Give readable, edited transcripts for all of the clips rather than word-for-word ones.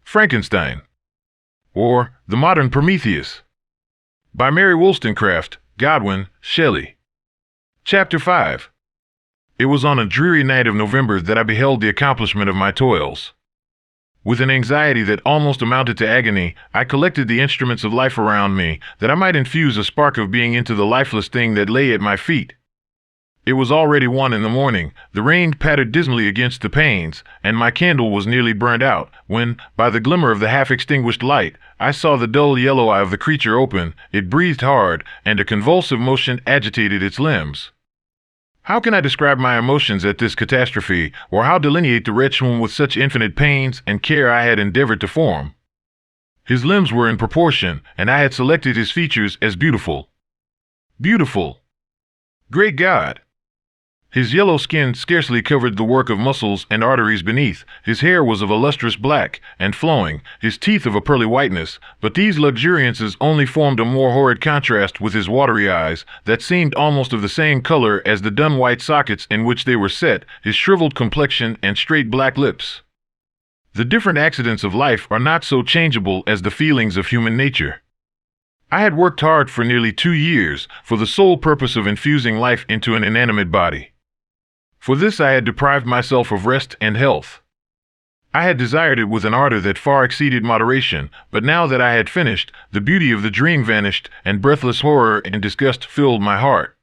Frankenstein, or The Modern Prometheus, by Mary Wollstonecraft, Godwin, Shelley. Chapter 5. It was on a dreary night of November that I beheld the accomplishment of my toils. With an anxiety that almost amounted to agony, I collected the instruments of life around me, that I might infuse a spark of being into the lifeless thing that lay at my feet. It was already 1 in the morning, the rain pattered dismally against the panes, and my candle was nearly burned out, when, by the glimmer of the half-extinguished light, I saw the dull yellow eye of the creature open. It breathed hard, and a convulsive motion agitated its limbs. How can I describe my emotions at this catastrophe, or how delineate the wretch whom with such infinite pains and care I had endeavored to form? His limbs were in proportion, and I had selected his features as beautiful. Beautiful! Great God! His yellow skin scarcely covered the work of muscles and arteries beneath. His hair was of a lustrous black and flowing, his teeth of a pearly whiteness, but these luxuriances only formed a more horrid contrast with his watery eyes, that seemed almost of the same color as the dun white sockets in which they were set, his shriveled complexion and straight black lips. The different accidents of life are not so changeable as the feelings of human nature. I had worked hard for nearly 2 years, for the sole purpose of infusing life into an inanimate body. For this I had deprived myself of rest and health. I had desired it with an ardor that far exceeded moderation, but now that I had finished, the beauty of the dream vanished, and breathless horror and disgust filled my heart.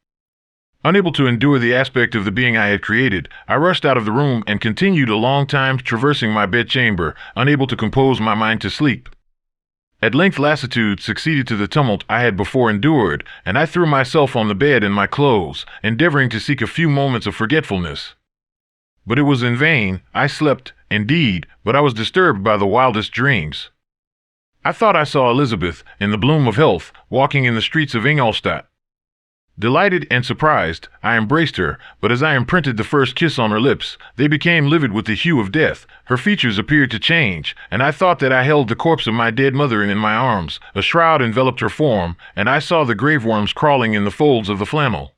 Unable to endure the aspect of the being I had created, I rushed out of the room and continued a long time traversing my bedchamber, unable to compose my mind to sleep. At length lassitude succeeded to the tumult I had before endured, and I threw myself on the bed in my clothes, endeavoring to seek a few moments of forgetfulness. But it was in vain. I slept, indeed, but I was disturbed by the wildest dreams. I thought I saw Elizabeth, in the bloom of health, walking in the streets of Ingolstadt. Delighted and surprised, I embraced her, but as I imprinted the first kiss on her lips, they became livid with the hue of death. Her features appeared to change, and I thought that I held the corpse of my dead mother in my arms. A shroud enveloped her form, and I saw the graveworms crawling in the folds of the flannel.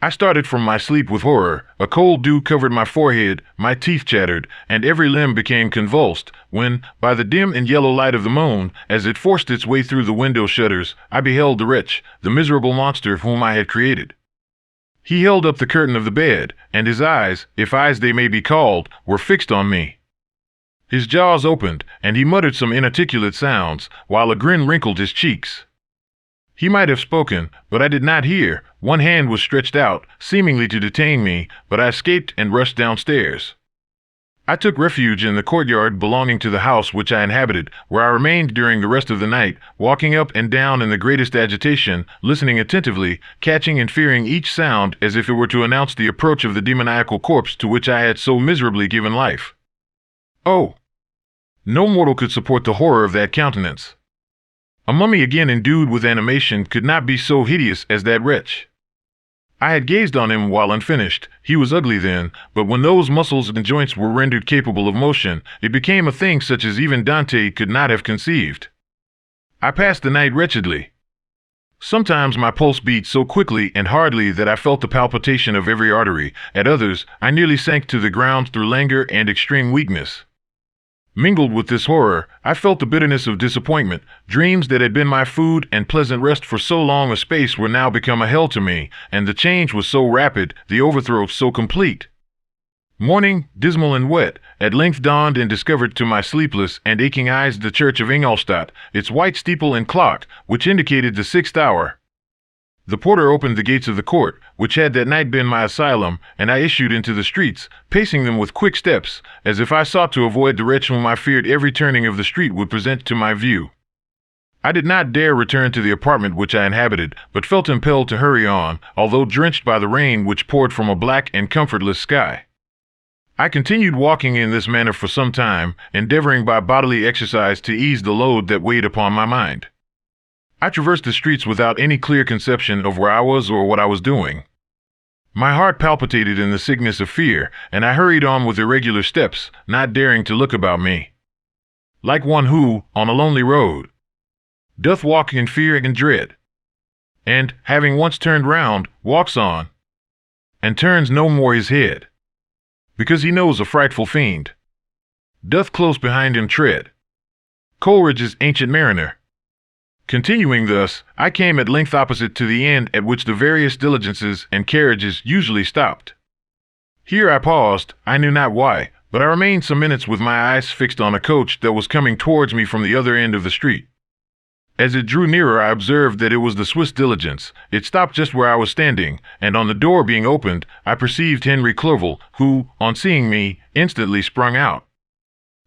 I started from my sleep with horror. A cold dew covered my forehead, my teeth chattered, and every limb became convulsed, when, by the dim and yellow light of the moon, as it forced its way through the window shutters, I beheld the wretch, the miserable monster whom I had created. He held up the curtain of the bed, and his eyes, if eyes they may be called, were fixed on me. His jaws opened, and he muttered some inarticulate sounds, while a grin wrinkled his cheeks. He might have spoken, but I did not hear. One hand was stretched out, seemingly to detain me, but I escaped and rushed downstairs. I took refuge in the courtyard belonging to the house which I inhabited, where I remained during the rest of the night, walking up and down in the greatest agitation, listening attentively, catching and fearing each sound as if it were to announce the approach of the demoniacal corpse to which I had so miserably given life. Oh! No mortal could support the horror of that countenance. A mummy again endued with animation could not be so hideous as that wretch. I had gazed on him while unfinished. He was ugly then, but when those muscles and joints were rendered capable of motion, it became a thing such as even Dante could not have conceived. I passed the night wretchedly. Sometimes my pulse beat so quickly and hardly that I felt the palpitation of every artery. At others, I nearly sank to the ground through languor and extreme weakness. Mingled with this horror, I felt the bitterness of disappointment. Dreams that had been my food and pleasant rest for so long a space were now become a hell to me, and the change was so rapid, the overthrow so complete. Morning, dismal and wet, at length dawned and discovered to my sleepless and aching eyes the church of Ingolstadt, its white steeple and clock, which indicated the 6th hour. The porter opened the gates of the court, which had that night been my asylum, and I issued into the streets, pacing them with quick steps, as if I sought to avoid the wretch whom I feared every turning of the street would present to my view. I did not dare return to the apartment which I inhabited, but felt impelled to hurry on, although drenched by the rain which poured from a black and comfortless sky. I continued walking in this manner for some time, endeavoring by bodily exercise to ease the load that weighed upon my mind. I traversed the streets without any clear conception of where I was or what I was doing. My heart palpitated in the sickness of fear, and I hurried on with irregular steps, not daring to look about me. Like one who, on a lonely road, doth walk in fear and dread, and, having once turned round, walks on, and turns no more his head, because he knows a frightful fiend doth close behind him tread. Coleridge's Ancient Mariner. Continuing thus, I came at length opposite to the inn at which the various diligences and carriages usually stopped. Here I paused, I knew not why, but I remained some minutes with my eyes fixed on a coach that was coming towards me from the other end of the street. As it drew nearer, I observed that it was the Swiss diligence. It stopped just where I was standing, and on the door being opened, I perceived Henry Clerval, who, on seeing me, instantly sprung out.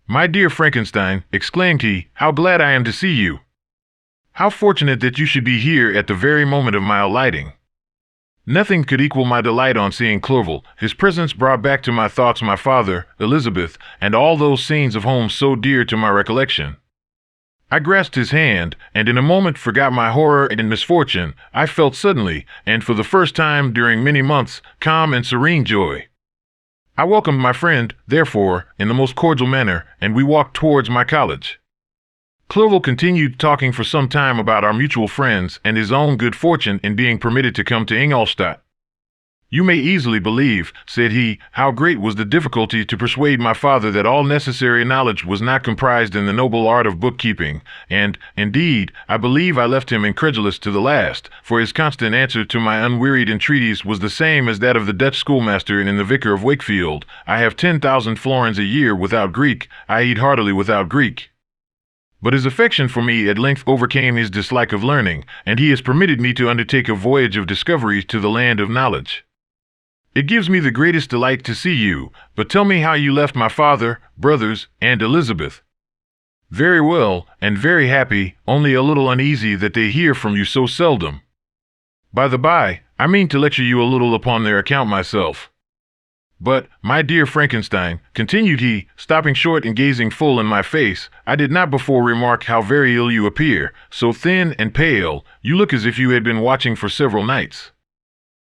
"My dear Frankenstein," exclaimed he, "how glad I am to see you! How fortunate that you should be here at the very moment of my alighting!" Nothing could equal my delight on seeing Clerval. His presence brought back to my thoughts my father, Elizabeth, and all those scenes of home so dear to my recollection. I grasped his hand, and in a moment forgot my horror and misfortune. I felt suddenly, and for the first time during many months, calm and serene joy. I welcomed my friend, therefore, in the most cordial manner, and we walked towards my college. Clerval continued talking for some time about our mutual friends and his own good fortune in being permitted to come to Ingolstadt. "You may easily believe," said he, "how great was the difficulty to persuade my father that all necessary knowledge was not comprised in the noble art of bookkeeping, and, indeed, I believe I left him incredulous to the last, for his constant answer to my unwearied entreaties was the same as that of the Dutch schoolmaster in The Vicar of Wakefield: 'I have 10,000 florins a year without Greek, I eat heartily without Greek.' But his affection for me at length overcame his dislike of learning, and he has permitted me to undertake a voyage of discovery to the land of knowledge. It gives me the greatest delight to see you, but tell me how you left my father, brothers, and Elizabeth." "Very well, and very happy, only a little uneasy that they hear from you so seldom. By the by, I mean to lecture you a little upon their account myself. But, my dear Frankenstein," continued he, stopping short and gazing full in my face, "I did not before remark how very ill you appear, so thin and pale, you look as if you had been watching for several nights.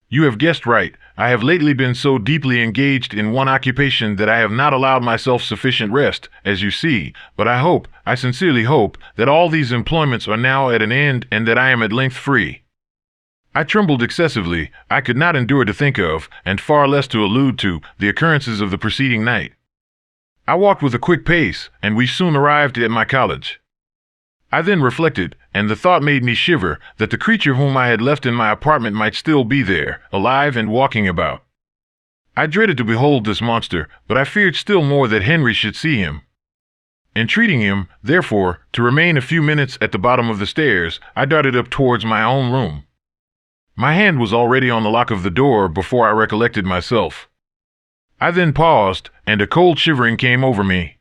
You have guessed right. I have lately been so deeply engaged in one occupation that I have not allowed myself sufficient rest, as you see, but I sincerely hope, that all these employments are now at an end and that I am at length free." I trembled excessively. I could not endure to think of, and far less to allude to, the occurrences of the preceding night. I walked with a quick pace, and we soon arrived at my college. I then reflected, and the thought made me shiver, that the creature whom I had left in my apartment might still be there, alive and walking about. I dreaded to behold this monster, but I feared still more that Henry should see him. Entreating him, therefore, to remain a few minutes at the bottom of the stairs, I darted up towards my own room. My hand was already on the lock of the door before I recollected myself. I then paused, and a cold shivering came over me.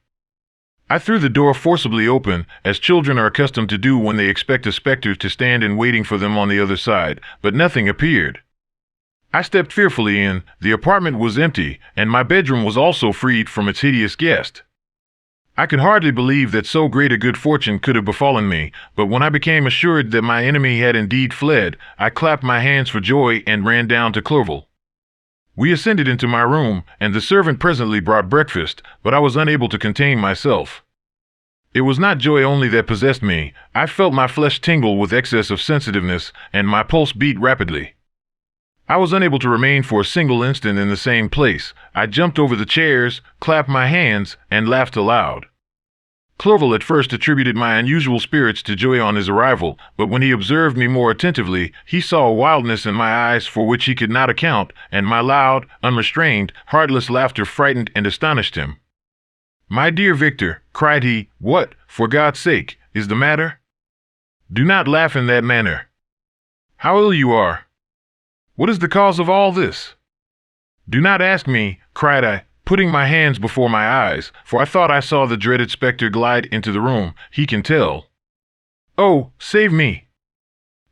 I threw the door forcibly open, as children are accustomed to do when they expect a spectre to stand in waiting for them on the other side, but nothing appeared. I stepped fearfully in. The apartment was empty, and my bedroom was also freed from its hideous guest. I could hardly believe that so great a good fortune could have befallen me, but when I became assured that my enemy had indeed fled, I clapped my hands for joy and ran down to Clerval. We ascended into my room, and the servant presently brought breakfast, but I was unable to contain myself. It was not joy only that possessed me. I felt my flesh tingle with excess of sensitiveness, and my pulse beat rapidly. I was unable to remain for a single instant in the same place. I jumped over the chairs, clapped my hands, and laughed aloud. Clerval at first attributed my unusual spirits to joy on his arrival, but when he observed me more attentively, he saw a wildness in my eyes for which he could not account, and my loud, unrestrained, heartless laughter frightened and astonished him. "My dear Victor," cried he, "what, for God's sake, is the matter? Do not laugh in that manner. How ill you are! What is the cause of all this?" "Do not ask me," cried I, putting my hands before my eyes, for I thought I saw the dreaded spectre glide into the room. "He can tell. Oh, save me!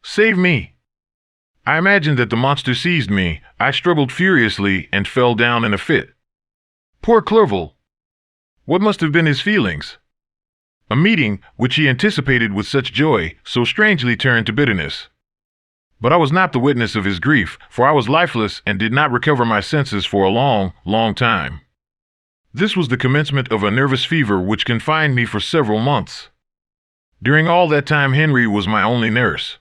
Save me!" I imagined that the monster seized me. I struggled furiously and fell down in a fit. Poor Clerval! What must have been his feelings? A meeting, which he anticipated with such joy, so strangely turned to bitterness. But I was not the witness of his grief, for I was lifeless and did not recover my senses for a long, long time. This was the commencement of a nervous fever which confined me for several months. During all that time Henry was my only nurse.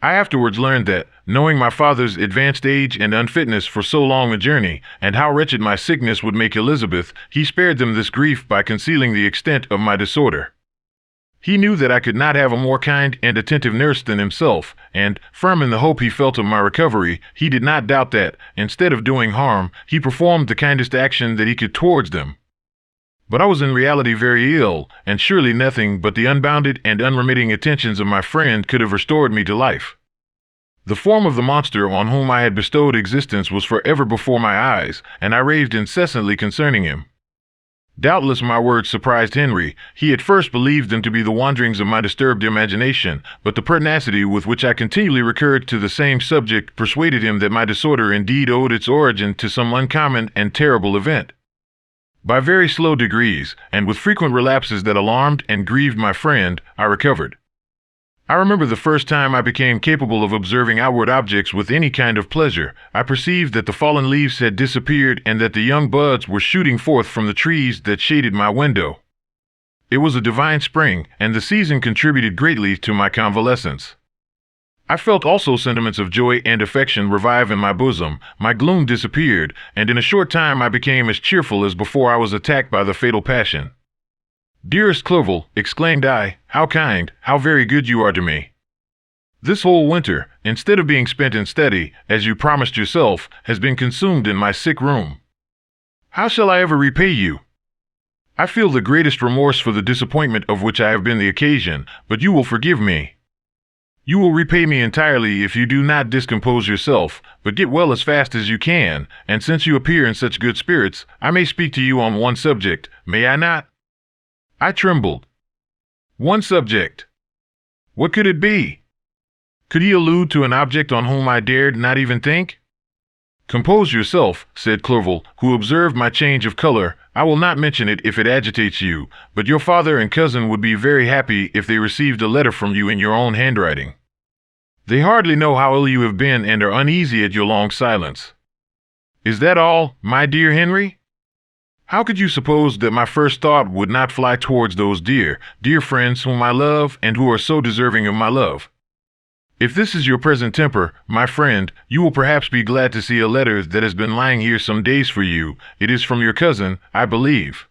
I afterwards learned that, knowing my father's advanced age and unfitness for so long a journey, and how wretched my sickness would make Elizabeth, he spared them this grief by concealing the extent of my disorder. He knew that I could not have a more kind and attentive nurse than himself, and, firm in the hope he felt of my recovery, he did not doubt that, instead of doing harm, he performed the kindest action that he could towards them. But I was in reality very ill, and surely nothing but the unbounded and unremitting attentions of my friend could have restored me to life. The form of the monster on whom I had bestowed existence was forever before my eyes, and I raved incessantly concerning him. Doubtless my words surprised Henry. He at first believed them to be the wanderings of my disturbed imagination, but the pertinacity with which I continually recurred to the same subject persuaded him that my disorder indeed owed its origin to some uncommon and terrible event. By very slow degrees, and with frequent relapses that alarmed and grieved my friend, I recovered. I remember the first time I became capable of observing outward objects with any kind of pleasure. I perceived that the fallen leaves had disappeared and that the young buds were shooting forth from the trees that shaded my window. It was a divine spring, and the season contributed greatly to my convalescence. I felt also sentiments of joy and affection revive in my bosom. My gloom disappeared, and in a short time I became as cheerful as before I was attacked by the fatal passion. "Dearest Clerval," exclaimed I, "how kind, how very good you are to me. This whole winter, instead of being spent in study, as you promised yourself, has been consumed in my sick room. How shall I ever repay you? I feel the greatest remorse for the disappointment of which I have been the occasion, but you will forgive me. You will repay me entirely if you do not discompose yourself, but get well as fast as you can, and since you appear in such good spirits, I may speak to you on one subject, may I not?" I trembled. One subject. What could it be? Could he allude to an object on whom I dared not even think? "Compose yourself," said Clerval, who observed my change of color. "I will not mention it if it agitates you, but your father and cousin would be very happy if they received a letter from you in your own handwriting. They hardly know how ill you have been and are uneasy at your long silence. Is that all, my dear Henry? How could you suppose that my first thought would not fly towards those dear, dear friends whom I love and who are so deserving of my love? If this is your present temper, my friend, you will perhaps be glad to see a letter that has been lying here some days for you. It is from your cousin, I believe.